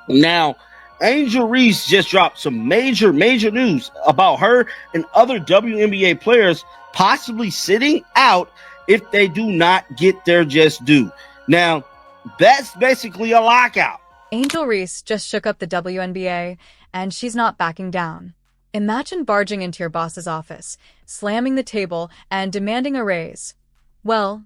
Now, Angel Reese just dropped some major news about her and other WNBA players possibly sitting out if they do not get their just due. Now, that's basically a lockout. Angel Reese just shook up the WNBA, and she's not backing down. Imagine barging into your boss's office, slamming the table, and demanding a raise. Well,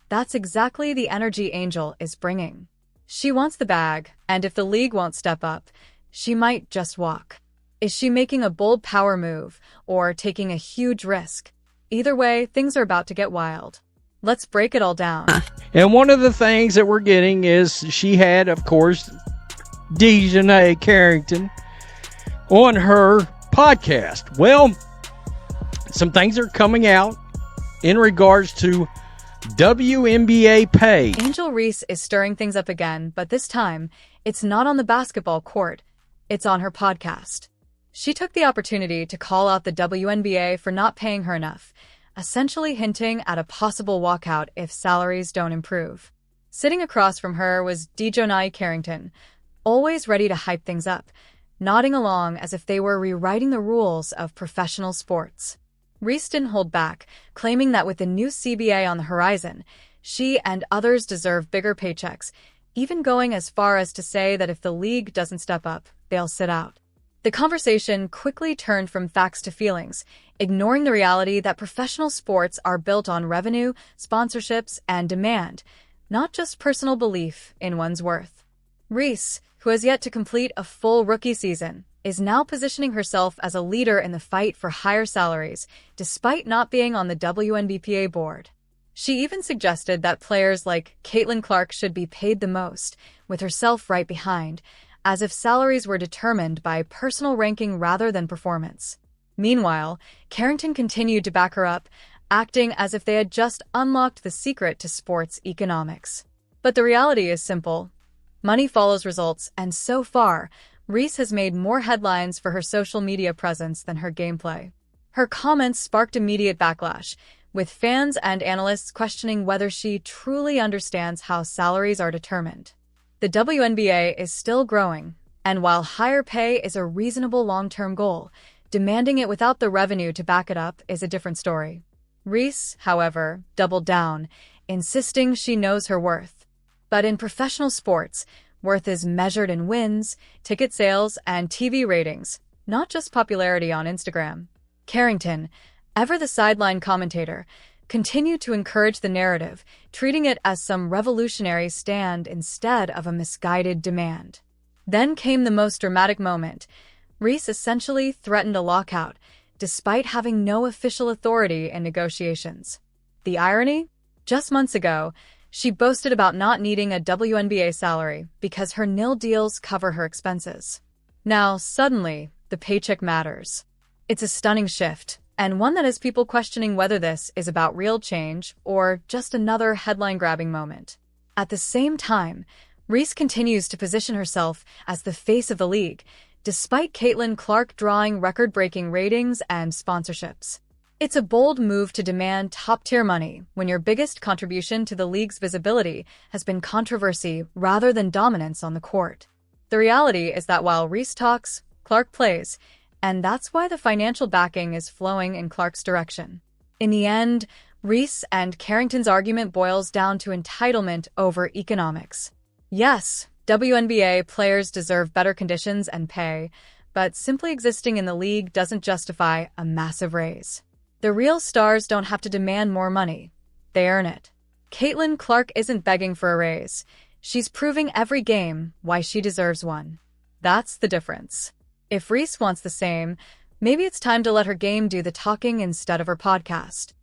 that's exactly the energy Angel is bringing. She wants the bag, and if the league won't step up, she might just walk. Is she making a bold power move or taking a huge risk? Either way, things are about to get wild. Let's break it all down. And one of the things that we're getting is she had, of course, Dejanay Carrington on her podcast. Well, some things are coming out in regards to WNBA pay. Angel Reese is stirring things up again, but this time, it's not on the basketball court. It's on her podcast. She took the opportunity to call out the WNBA for not paying her enough, essentially hinting at a possible walkout if salaries don't improve. Sitting across from her was Dejanay Carrington, always ready to hype things up, nodding along as if they were rewriting the rules of professional sports. Reese didn't hold back, claiming that with the new CBA on the horizon, she and others deserve bigger paychecks, even going as far as to say that if the league doesn't step up, they'll sit out. The conversation quickly turned from facts to feelings, ignoring the reality that professional sports are built on revenue, sponsorships, and demand, not just personal belief in one's worth. Reese, who has yet to complete a full rookie season, is now positioning herself as a leader in the fight for higher salaries, despite not being on the WNBPA board. She even suggested that players like Caitlin Clark should be paid the most, with herself right behind, as if salaries were determined by personal ranking rather than performance. Meanwhile, Carrington continued to back her up, acting as if they had just unlocked the secret to sports economics. But the reality is simple. Money follows results, and so far, Reese has made more headlines for her social media presence than her gameplay. Her comments sparked immediate backlash, with fans and analysts questioning whether she truly understands how salaries are determined. The WNBA is still growing, and while higher pay is a reasonable long-term goal, demanding it without the revenue to back it up is a different story. Reese, however, doubled down, insisting she knows her worth. But in professional sports, worth is measured in wins, ticket sales, and TV ratings, not just popularity on Instagram. Carrington, ever the sideline commentator, continued to encourage the narrative, treating it as some revolutionary stand instead of a misguided demand. Then came the most dramatic moment. Reese essentially threatened a lockout, despite having no official authority in negotiations. The irony? Just months ago, she boasted about not needing a WNBA salary because her nil deals cover her expenses. Now, suddenly, the paycheck matters. It's a stunning shift, and one that has people questioning whether this is about real change or just another headline-grabbing moment. At the same time, Reese continues to position herself as the face of the league, despite Caitlin Clark drawing record-breaking ratings and sponsorships. It's a bold move to demand top-tier money when your biggest contribution to the league's visibility has been controversy rather than dominance on the court. The reality is that while Reese talks, Clark plays, and that's why the financial backing is flowing in Clark's direction. In the end, Reese and Carrington's argument boils down to entitlement over economics. Yes, WNBA players deserve better conditions and pay, but simply existing in the league doesn't justify a massive raise. The real stars don't have to demand more money. They earn it. Caitlin Clark isn't begging for a raise. She's proving every game why she deserves one. That's the difference. If Reese wants the same, maybe it's time to let her game do the talking instead of her podcast.